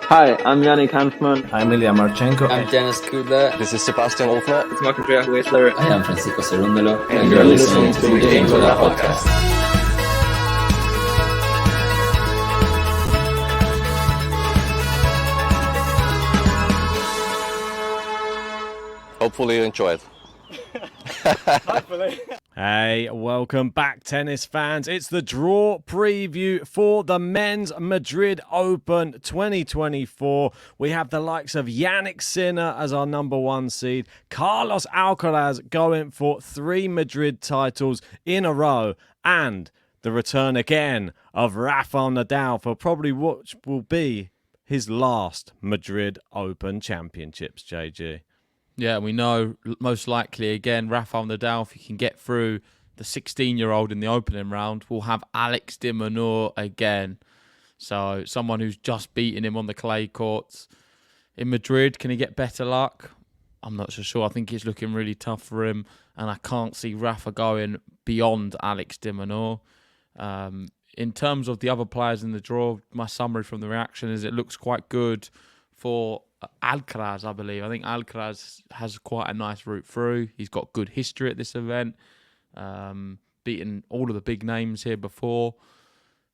Hi, I'm Yannick Hanfman. I'm Ilya Marchenko. I'm Dennis Kudla. This is Sebastian Wolfner. It's Marc-Andrea Whistler. I am Francisco Cerundolo. And you're listening to the Gametolovepodcast. Podcast. Hopefully you enjoy it. Hopefully. Hey, welcome back, tennis fans. It's the draw preview for the Men's Madrid Open 2024. We have the likes of Jannik Sinner as our number one seed, Carlos Alcaraz going for 3 Madrid titles in a row, and the return again of Rafael Nadal for probably what will be his last Madrid Open Championships, JG. Yeah, we know most likely, again, Rafael Nadal, if he can get through the 16-year-old in the opening round, will have Alex de Minaur again. So someone who's just beaten him on the clay courts. In Madrid, can he get better luck? I'm not so sure. I think it's looking really tough for him, and I can't see Rafa going beyond Alex de Minaur. In terms of the other players in the draw, my summary from the reaction is it looks quite good for Alcaraz, I believe. I think Alcaraz has quite a nice route through. He's got good history at this event, beaten all of the big names here before.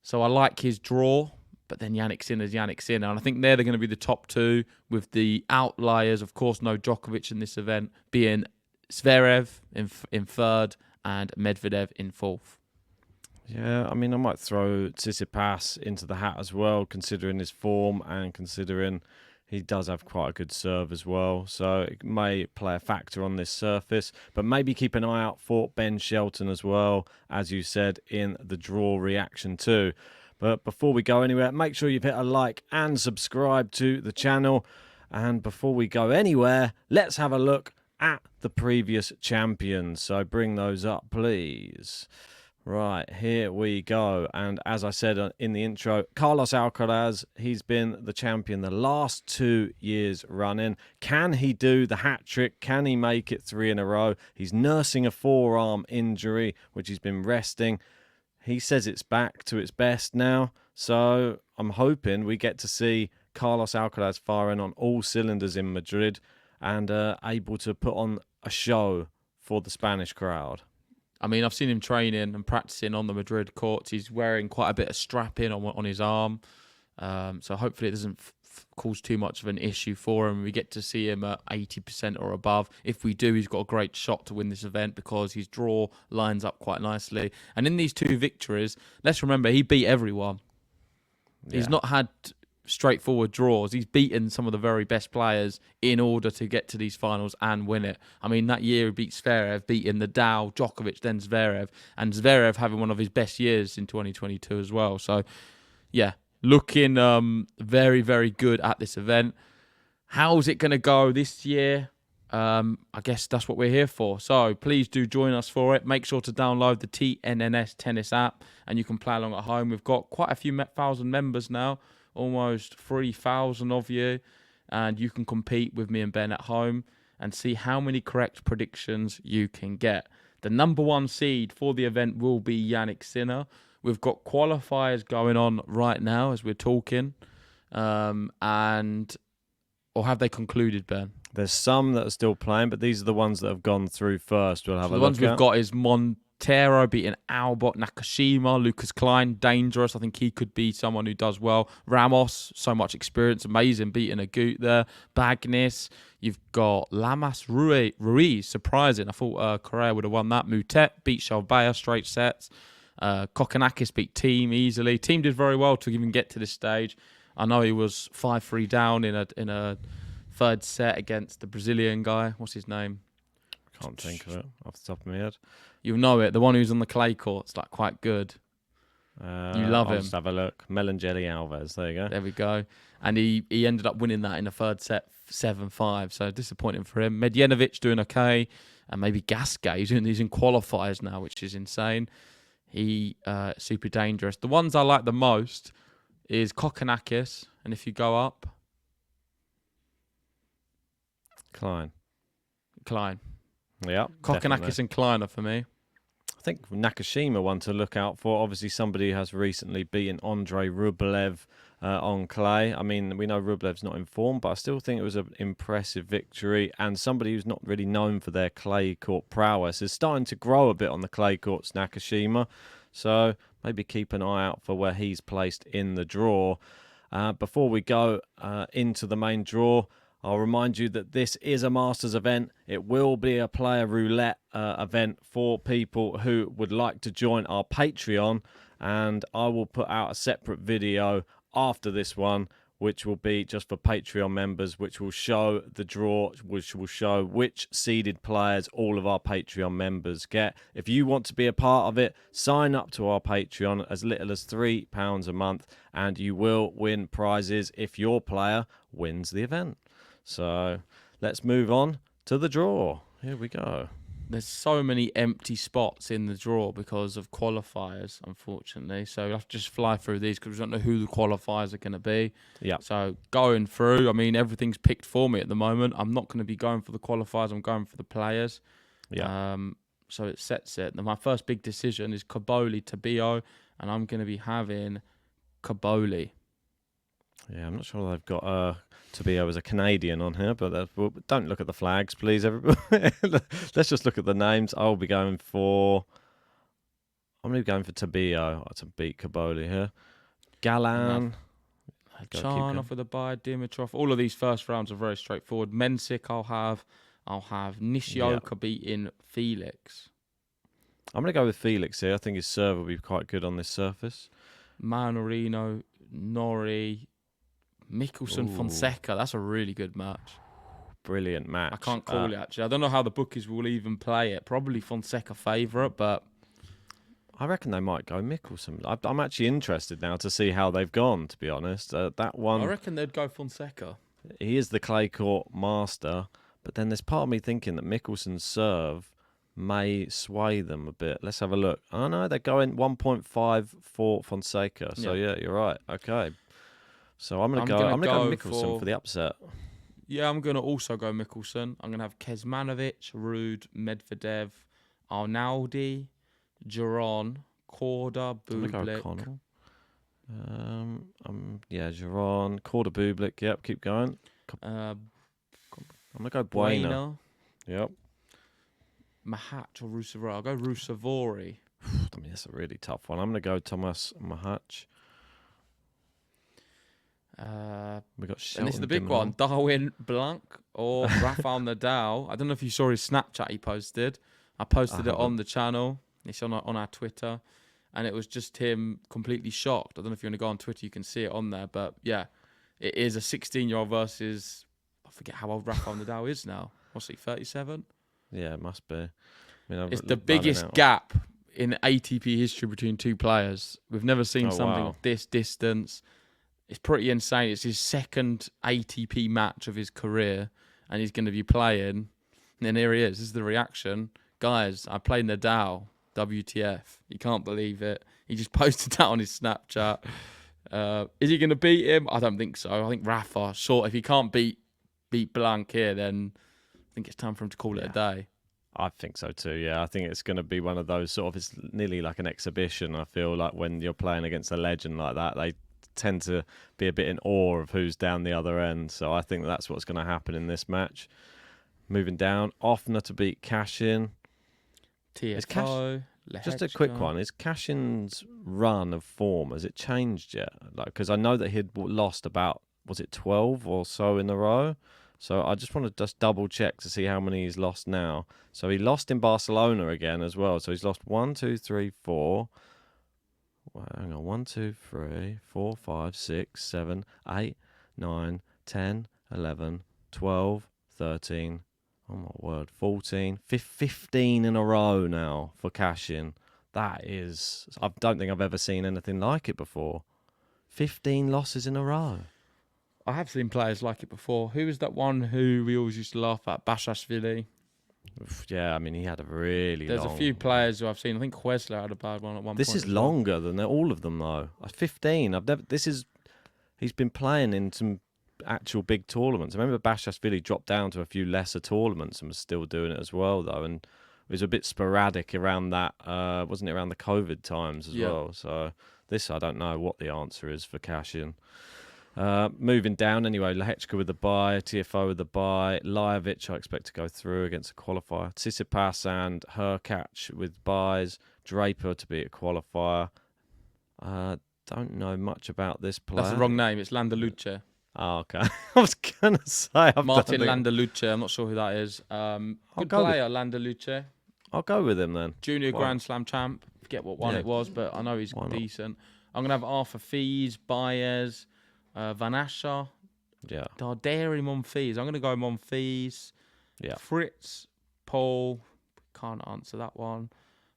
So I like his draw, but then Jannik Sinner's Jannik Sinner. And I think they're going to be the top two, with the outliers, of course, no Djokovic in this event, being Zverev in third and Medvedev in fourth. Yeah, I mean, I might throw Tsitsipas into the hat as well, considering his form and considering he does have quite a good serve as well. So it may play a factor on this surface, but maybe keep an eye out for Ben Shelton as well, as you said, in the draw reaction too. But before we go anywhere, make sure you've hit a like and subscribe to the channel. And before we go anywhere, let's have a look at the previous champions. So bring those up, please. Right, here we go. And as I said in the intro, Carlos Alcaraz, he's been the champion the last 2 years running. Can he do the hat trick? Can he make it 3 in a row? He's nursing a forearm injury, which he's been resting. He says it's back to its best now. So I'm hoping we get to see Carlos Alcaraz firing on all cylinders in Madrid and able to put on a show for the Spanish crowd. I mean, I've seen him training and practicing on the Madrid courts. He's wearing quite a bit of strapping on his arm. So hopefully it doesn't cause too much of an issue for him. We get to see him at 80% or above. If we do, he's got a great shot to win this event because his draw lines up quite nicely. And in these 2 victories, let's remember, he beat everyone. Yeah. He's not had straightforward draws. He's beaten some of the very best players in order to get to these finals and win it. I mean, that year he beat Zverev, beating Nadal, Djokovic, then Zverev, and Zverev having one of his best years in 2022 as well. So, yeah, looking very, very good at this event. How's it going to go this year? I guess that's what we're here for. So please do join us for it. Make sure to download the TNNS Tennis app, and you can play along at home. We've got quite a few thousand members now. Almost 3,000 of you, and you can compete with me and Ben at home and see how many correct predictions you can get. The number one seed for the event will be Jannik Sinner. We've got qualifiers going on right now as we're talking, or have they concluded, Ben? There's some that are still playing, but these are the ones that have gone through first. We'll have a look at. The ones we've got is Montero beating Albot, Nakashima, Lucas Klein, dangerous. I think he could be someone who does well. Ramos, so much experience, amazing, beating Agut there. Bagnis, you've got Lamas Ruiz, surprising. I thought Correa would have won that. Mutet beat Shalbaya, straight sets. Kokkinakis beat Team easily. Team did very well to even get to this stage. I know he was 5-3 down in a third set against the Brazilian guy. What's his name? Can't think of it off the top of my head. You'll know it. The one who's on the clay courts, like quite good. You love him. Let's have a look. Melangeli Alves. There you go. There we go. And he ended up winning that in the third set, 7-5. So disappointing for him. Medjedovic doing okay. And maybe Gasquet. He's in qualifiers now, which is insane. He super dangerous. The ones I like the most is Kokkinakis. And if you go up, Klein. Yeah. Definitely. Kokkinakis and Klein are for me. think Nakashima one to look out for. Obviously, somebody who has recently beaten Andrei Rublev on clay. I mean, we know Rublev's not in form, but I still think it was an impressive victory. And somebody who's not really known for their clay court prowess is starting to grow a bit on the clay courts, Nakashima. So maybe keep an eye out for where he's placed in the draw. Before we go into the main draw, I'll remind you that this is a Masters event. It will be a player roulette event for people who would like to join our Patreon. And I will put out a separate video after this one, which will be just for Patreon members, which will show the draw, which will show which seeded players all of our Patreon members get. If you want to be a part of it, sign up to our Patreon as little as £3 a month, and you will win prizes if your player wins the event. So let's move on to the draw. Here we go. There's so many empty spots in the draw because of qualifiers, unfortunately. So we'll have to just fly through these because we don't know who the qualifiers are going to be. Yeah. So going through, I mean, everything's picked for me at the moment. I'm not going to be going for the qualifiers. I'm going for the players. Yeah. So it sets it. Now, my first big decision is Caboli Tabio, and I'm going to be having Caboli. Yeah, I'm not sure they've got Tabio as a Canadian on here, but don't look at the flags, please, everybody. Let's just look at the names. I'm going to be going for Tabio to beat Caboli here. Galan. Charnov with a bye, Dimitrov. All of these first rounds are very straightforward. Mensik I'll have Nishioka beating Felix. I'm going to go with Felix here. I think his serve will be quite good on this surface. Manorino, Nori, Mikkelsen, Ooh. Fonseca. That's a really good match. Brilliant match. I can't call it, actually. I don't know how the bookies will even play it. Probably Fonseca favourite, but I reckon they might go Mikkelsen. I'm actually interested now to see how they've gone, to be honest. That one, I reckon they'd go Fonseca. he is the clay court master, but then there's part of me thinking that Mikkelsen's serve may sway them a bit. Let's have a look. Oh, no, they're going 1.5 for Fonseca. So, yeah, you're right. Okay. So I'm going to go Mikkelsen for the upset. Yeah, I'm going to also go Mikkelsen. I'm going to have Kecmanovic, Ruud, Medvedev, Arnaldi, Giron, Korda, Bublik. O'Connell. Yeah, Giron, Korda, Bublik. Yep, keep going. I'm going to go Buena. Yep. Mahat or Rusevori. I'll go Rusevori. I mean, that's a really tough one. I'm going to go Thomas Mahat. We got Shelton, and this is the big one: Darwin Blanc or Rafael Nadal. I don't know if you saw his Snapchat he posted. I posted it on the channel. It's on our Twitter, and it was just him completely shocked. I don't know if you want to go on Twitter, you can see it on there. But yeah, it is a 16-year-old versus, I forget how old Rafael Nadal is now. What's he, 37? Yeah, it must be. I mean, it's the biggest gap in ATP history between two players. We've never seen something of this distance. It's pretty insane. It's his second ATP match of his career, and he's going to be playing. And then here he is. This is the reaction. Guys, I played Nadal, WTF. You can't believe it. He just posted that on his Snapchat. Is he going to beat him? I don't think so. I think Rafa, short. If he can't beat Blanc here, then I think it's time for him to call it a day. I think so too, yeah. I think it's going to be one of those sort of, it's nearly like an exhibition. I feel like when you're playing against a legend like that, they tend to be a bit in awe of who's down the other end. So I think that's what's going to happen in this match. Moving down, Offner to beat Cashin. TFO, just a quick one. Is Cashin's run of form, has it changed yet? Because I know that he'd lost about, was it 12 or so in a row? So I just want to just double check to see how many he's lost now. So he lost in Barcelona again as well. So he's lost 1, 2, 3, 4. Well, hang on, 1, 2, 3, 4, 5, 6, 7, 8, 9, 10, 11, 12, 13. Oh my word, 14, 15 in a row now for Cashin. That is, I don't think I've ever seen anything like it before. 15 losses in a row. I have seen players like it before. Who was that one who we always used to laugh at? Bashashvili. Yeah, I mean, he had a really There's long... a few players who I've seen. I think Huesler had a bad one at one point. This is longer than all of them, though. 15. He's been playing in some actual big tournaments. I remember Bashashvili dropped down to a few lesser tournaments and was still doing it as well, though. And was a bit sporadic around that, wasn't it, around the COVID times as well? So this, I don't know what the answer is for cash-in. Moving down anyway, Lehechka with the bye, TFO with the bye, Lajovic I expect to go through against a qualifier, Tsitsipas and Hurkacz with buys, Draper to beat a qualifier. Don't know much about this player. That's the wrong name. It's Landaluce. Oh, okay. I was going to say... Martin Landaluce. I'm not sure who that is. Good player, Landaluce. I'll go with him then. Junior Grand Slam champ. Forget what one it was, but I know he's decent. I'm going to have Arthur Fees, Baez, Van Ascher. Yeah. Darderi, Monfils. I'm going to go Monfils. Yeah. Fritz, Paul. Can't answer that one.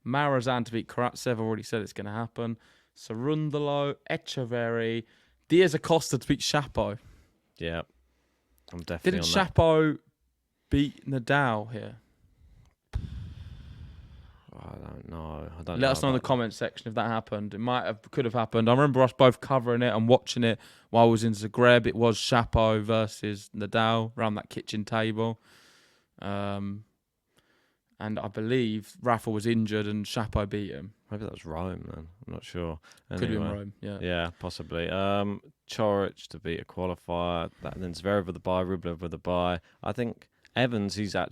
Marazan to beat Karatsev. I've already said it's going to happen. Cerundolo, Echeverry, Diaz Acosta to beat Chapo. Yeah, I'm definitely Didn't on that. Chapo beat Nadal here? I don't know. Let us know in the comments section if that happened. It could have happened. I remember us both covering it and watching it while I was in Zagreb. It was Chapo versus Nadal around that kitchen table. And I believe Rafa was injured and Chapo beat him. Maybe that was Rome then. I'm not sure. Could have been Rome, yeah. Yeah, possibly. Chorich to beat a qualifier. And then Zverev with the bye, Rublev with the bye. I think Evans, I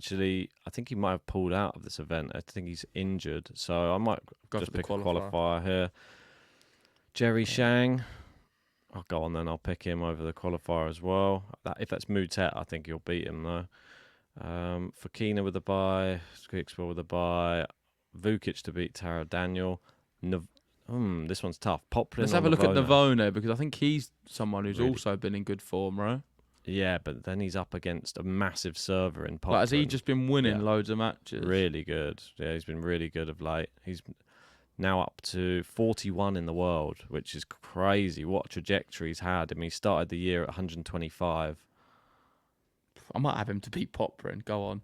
think he might have pulled out of this event. I think he's injured. So I might just pick a qualifier here. Jerry Shang. I'll go on then. I'll pick him over the qualifier as well. If that's Mutet, I think he'll beat him though. Fokina with the bye, Skripsborg with the bye, Vukic to beat Tara Daniel. This one's tough. Poplin. Let's have a look at Navona because I think he's someone who's also been in good form, right? Yeah, but then he's up against a massive server in Poplin. But has he just been winning loads of matches? Really good. Yeah, he's been really good of late. He's now up to 41 in the world, which is crazy. What a trajectory he's had. I mean, he started the year at 125. I might have him to beat Poprin. Go on.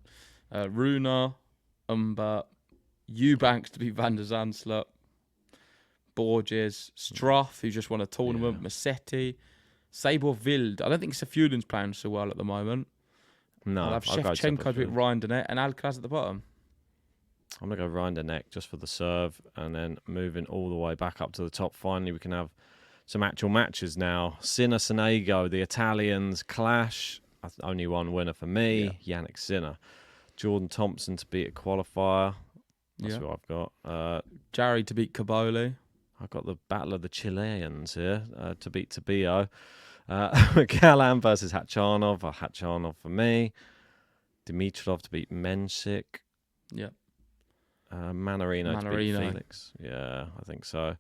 Runa, Humbert, Eubanks to beat Van der Zandschulp, Borges, Struff, who just won a tournament, Massetti, Sabor Wild. I don't think Safulin's playing so well at the moment. No, I'll have Shevchenko to beat Ryan Denet and Alcaraz at the bottom. I'm going to go Ryan Denet just for the serve and then moving all the way back up to the top. Finally, we can have some actual matches now. Sinner, Sonego, the Italians clash. Only one winner for me, Yannick Sinner. Jordan Thompson to beat a qualifier. That's what I've got. Jarry to beat Caboli. I've got the battle of the Chileans here to beat Tabio. Galan versus Hachanov. Hachanov for me. Dimitrov to beat Mensik. Yep. Manarino to beat Felix. Yeah, I think so.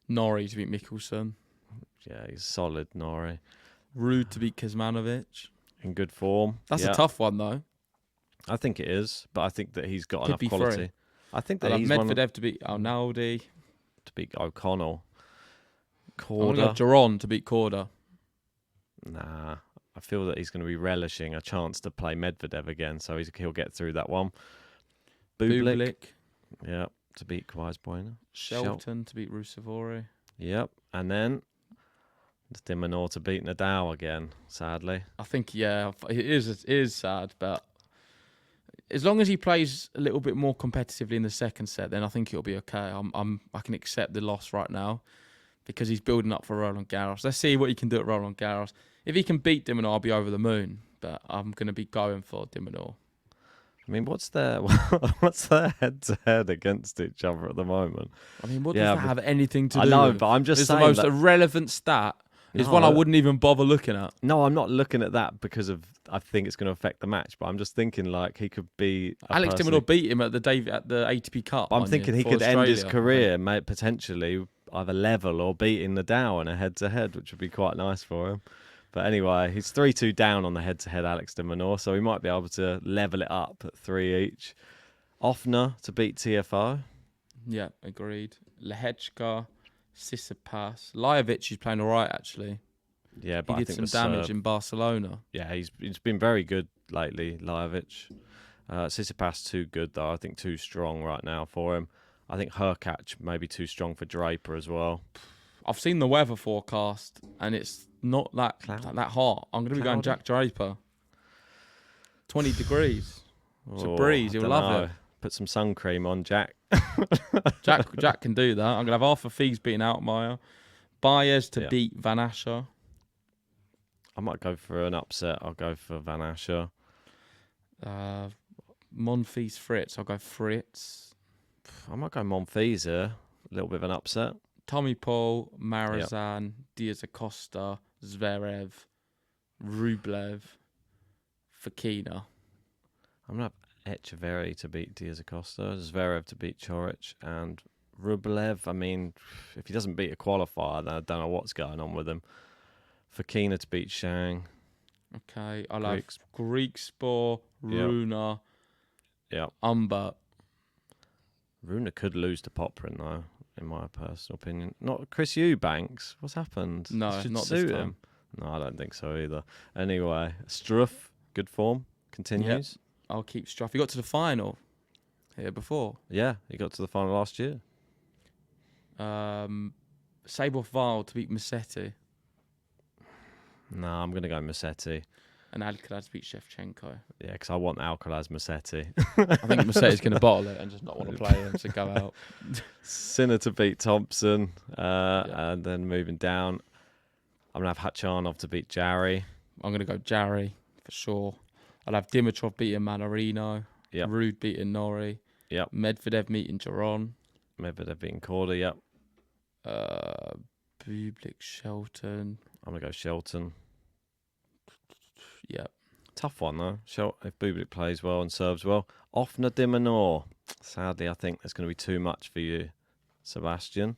Norrie to beat Mikkelsen. Yeah, he's solid, Norrie. Rude to beat Kuzmanovic. In good form. That's a tough one, though. I think it is, but I think that he's got enough quality. Free. I think that he's Medvedev to beat Arnaldi. To beat O'Connell. Korda. Giron to beat Korda. Nah, I feel that he's going to be relishing a chance to play Medvedev again, so he'll get through that one. Bublik. Yeah, to beat Kweisboiner. Shelton to beat Rusevori. Yep, and then De Minaur to beat Nadal again, sadly. I think, it is sad, but as long as he plays a little bit more competitively in the second set, then I think it'll be okay. I can accept the loss right now because he's building up for Roland Garros. Let's see what he can do at Roland Garros. If he can beat De Minaur, I'll be over the moon, but I'm going to be going for De Minaur. I mean, what's their head-to-head against each other at the moment? I mean, what does that have anything to do with? I know, but I'm just saying the most irrelevant stat. It's one I wouldn't even bother looking at. No, I'm not looking at that because I think it's going to affect the match. But I'm just thinking like he could be. Alex De Minaur beat him at the ATP Cup. I'm thinking he could end his career, okay, potentially either level or beating Nadal in a head-to-head, which would be quite nice for him. But anyway, he's 3-2 down on the head-to-head, Alex De Minaur, so he might be able to level it up at 3 each. Offner to beat TFO. Yeah, agreed. Lehechka. Tsitsipas. Lajovic is playing all right, actually. Yeah, but he did some damage in Barcelona. Yeah, he's been very good lately, Lajovic. Tsitsipas too good, though. I think too strong right now for him. I think Hurkacz maybe too strong for Draper as well. I've seen the weather forecast, and it's not that hot. I'm going to be going Jack Draper. 20 degrees. It's a breeze. You'll love it. Put some sun cream on, Jack. Jack can do that. I'm going to have Arthur Fees beating Altmaier. Baez to beat Van Ascher. I might go for an upset. I'll go for Van Ascher. Monfils Fritz. I'll go Fritz. I might go Monfils here. A little bit of an upset. Tommy Paul, Marazan, Diaz Acosta, Zverev, Rublev, Fokina. I'm going to have Echeverry to beat Diaz Acosta, Zverev to beat Chorich, and Rublev. I mean, if he doesn't beat a qualifier, then I don't know what's going on with him. Fokina to beat Shang. Okay, I'll have Greek Spore, Runa, Umber. Runa could lose to Poprin, though, in my personal opinion. Not Chris Eubanks. What's happened? No, should not suit this time. him. No, I don't think so either. Anyway, Struff, good form, continues. Yep. I'll keep Struff. He got to the final here before. Yeah, he got to the final last year. Sabov Val to beat Musetti. No, I'm going to go Musetti. And Alcaraz beat Shevchenko. Yeah, because I want Alcaraz Musetti. I think Musetti's going to bottle it and just not want to play him to go out. Sinner to beat Thompson. And then moving down, I'm going to have Hachanov to beat Jarry. I'm going to go Jarry for sure. I'll have Dimitrov beating Manarino. Yep. Rude beating Nori. Yep. Medvedev meeting Giron. Medvedev beating Korda, yep. Bublik, Shelton. I'm going to go Shelton. Yep. Tough one, though. If Bublik plays well and serves well. Offner Dimanor. Sadly, I think there's going to be too much for you, Sebastian.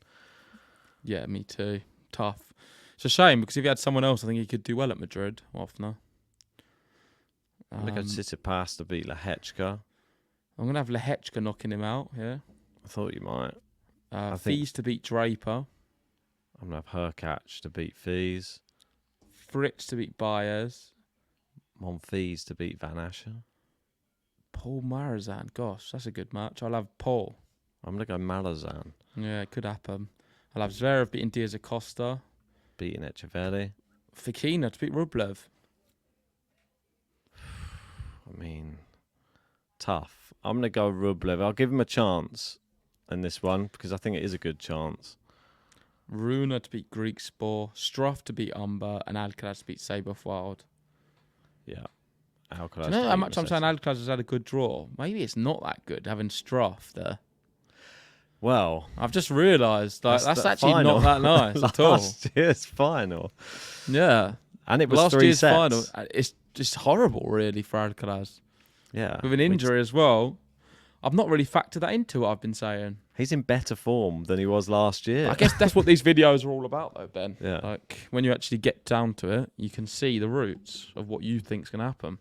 Yeah, me too. Tough. It's a shame, because if he had someone else, I think he could do well at Madrid, Offner. I'm going to go Tsitsipas to beat Lehechka. I'm going to have Lehechka knocking him out, yeah. I thought you might. Fees to beat Draper. I'm going to have Hurkacz to beat Fees. Fritz to beat Baez. Monfils to beat Van Ascher. Paul Marazan. Gosh, that's a good match. I'll have Paul. I'm going to go Malazan. Yeah, it could happen. I'll have Zverev beating Diaz Acosta. Beating Echeverry. Fokina to beat Rublev. I mean, tough. I'm going to go Rublev. I'll give him a chance in this one because I think it is a good chance. Runa to beat Greek Spore. Struff to beat Umber. And Alcaraz to beat Sabov Wild. Yeah. Alcaraz. Do you know how much I'm saying Alcaraz has had a good draw? Maybe it's not that good having Struff there. Well, I've just realised that's actually final. not that nice at all. Last year's final. Yeah. And it was last 3 year's sets. final. It's just horrible, really, for Alcaraz. Yeah. With an injury as well. I've not really factored that into what I've been saying. He's in better form than he was last year. I guess that's what these videos are all about, though, Ben. Yeah. Like, when you actually get down to it, you can see the roots of what you think's going to happen.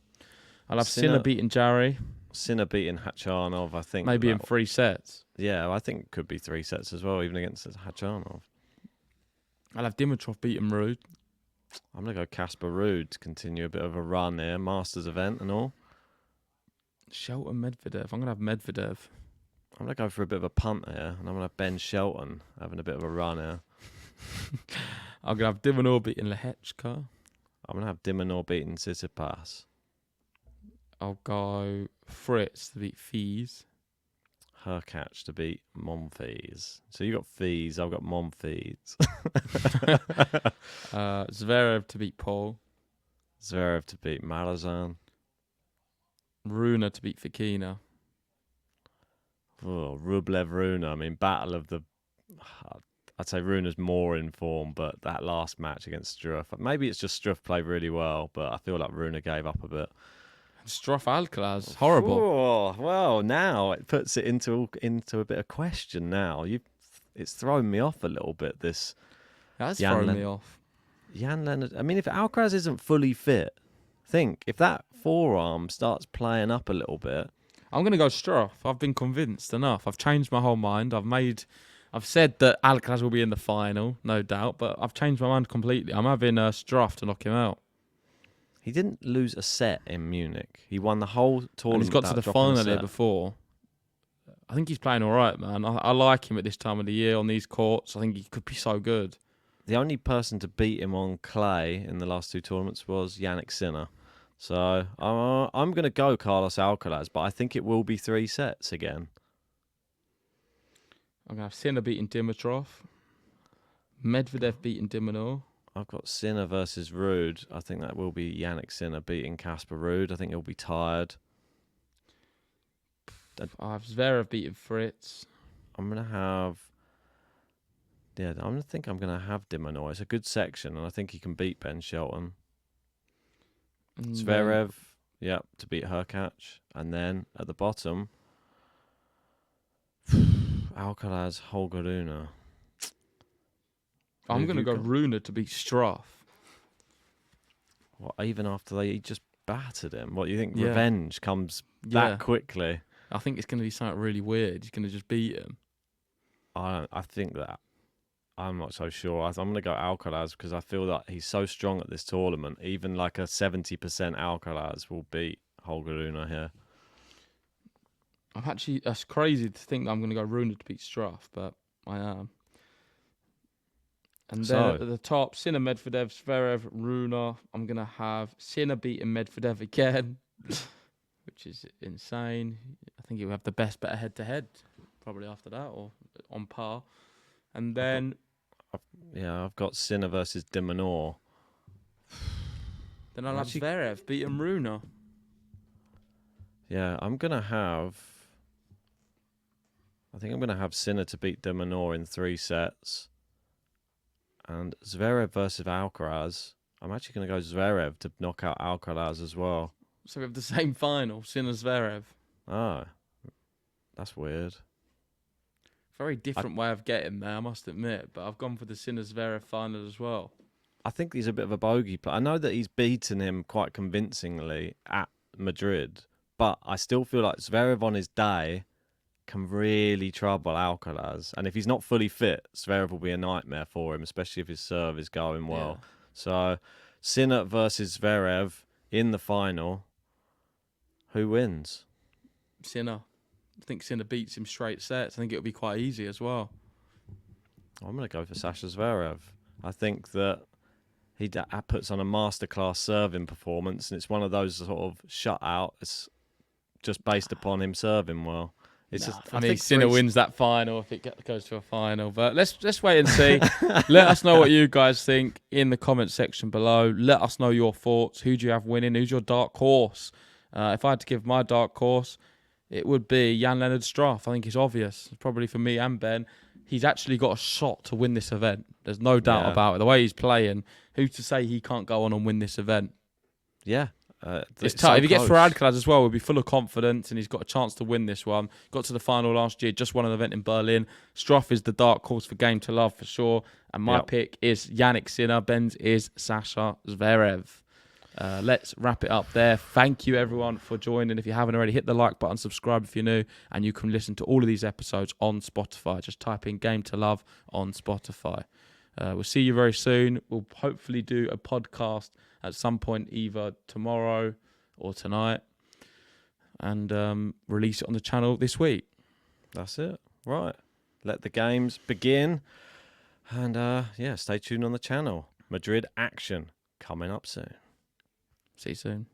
I'll have Sinner beating Jarry. Sinner beating Hachanov, I think. Maybe in 3 sets. Yeah, I think it could be 3 sets as well, even against Hachanov. I'll have Dimitrov beating Rude. I'm going to go Casper Ruud to continue a bit of a run here, Masters event and all. Shelton Medvedev. I'm going to have Medvedev. I'm going to go for a bit of a punt here, and I'm going to have Ben Shelton having a bit of a run here. I'm going to have Dimanor beating Lehechka. I'm going to have Dimanor beating Tsitsipas. I'll go Fritz to beat Fees. Hurkacz to beat Monfils. So you got Fees, I've got Monfils. Zverev to beat Paul. Zverev to beat Malazan. Runa to beat Fokina. Oh, Rublev Runa. I mean, battle of the... I'd say Runa's more in form, but that last match against Struff, maybe it's just Struff played really well, but I feel like Runa gave up a bit. Struff Alcaraz, horrible. Oh, well, now it puts it into a bit of question now. It's thrown me off a little bit, this... That's thrown me off. Jan Leonard... I mean, if Alcaraz isn't fully fit, if that forearm starts playing up a little bit... I'm going to go Struff. I've been convinced enough. I've changed my whole mind. I've said that Alcaraz will be in the final, no doubt, but I've changed my mind completely. I'm having Struff to knock him out. He didn't lose a set in Munich. He won the whole tournament. And he's got to the final here before. I think he's playing all right, man. I like him at this time of the year on these courts. I think he could be so good. The only person to beat him on clay in the last 2 tournaments was Yannick Sinner. So I'm going to go Carlos Alcaraz, but I think it will be 3 sets again. I'm going to have Sinner beating Dimitrov. Medvedev beating de Minaur. I've got Sinner versus Ruud. I think that will be Yannick Sinner beating Casper Ruud. I think he'll be tired. I have Zverev beating Fritz. I'm going to have... Yeah, I think I'm going to have de Minaur. It's a good section, and I think he can beat Ben Shelton. And Zverev, to beat Hurkacz. And then at the bottom, Alcaraz, Holger Rune. I'm going to go got? Rune to beat Struff. What, even after they just battered him? What, you think Yeah. revenge comes Yeah. that quickly? I think it's going to be something really weird. He's going to just beat him. I think that I'm not so sure. I'm going to go Alcaraz because I feel that he's so strong at this tournament. Even like a 70% Alcaraz will beat Holger Rune here. That's crazy to think that I'm going to go Rune to beat Struff, but I am. And then at the top, Sinner, Medvedev, Zverev, Rune. I'm going to have Sinner beating Medvedev again, which is insane. I think he'll have the best better head-to-head probably after that, or on par. And then... I've got Sinner versus de Minaur. Then I'll have Zverev beating Rune. Yeah, I think I'm going to have Sinner to beat de Minaur in 3 sets. And Zverev versus Alcaraz. I'm actually going to go Zverev to knock out Alcaraz as well. So we have the same final, Sinner, Zverev. Oh, that's weird. Very different way of getting there, I must admit. But I've gone for the Sinner, Zverev final as well. I think he's a bit of a bogey player. I know that he's beaten him quite convincingly at Madrid, but I still feel like Zverev on his day can really trouble Alcaraz. And if he's not fully fit, Zverev will be a nightmare for him, especially if his serve is going well. Yeah. So, Sinner versus Zverev in the final. Who wins? Sinner. I think Sinner beats him straight sets. I think it'll be quite easy as well. I'm going to go for Sasha Zverev. I think that he puts on a masterclass serving performance, and it's one of those sort of shutouts just based upon him serving well. I think Sinner wins that final if it goes to a final. But let's wait and see. Let us know what you guys think in the comment section below. Let us know your thoughts. Who do you have winning? Who's your dark horse? If I had to give my dark horse, it would be Jan-Lennard Struff. I think it's obvious, probably for me and Ben. He's actually got a shot to win this event. There's no doubt about it. The way he's playing, who's to say he can't go on and win this event? Yeah. It's tough. If he gets through Alcaraz as well, we'll be full of confidence, and he's got a chance to win this one. Got to the final last year, just won an event in Berlin. Struff is the dark horse for Game to Love for sure. And my pick is Yannick Sinner. Ben's is Sasha Zverev. Let's wrap it up there. Thank you, everyone, for joining. If you haven't already, hit the like button, subscribe if you're new, and you can listen to all of these episodes on Spotify. Just type in Game to Love on Spotify. We'll see you very soon. We'll hopefully do a podcast at some point, either tomorrow or tonight, and release it on the channel this week. That's it. Right. Let the games begin. And stay tuned on the channel. Madrid action coming up soon. See you soon.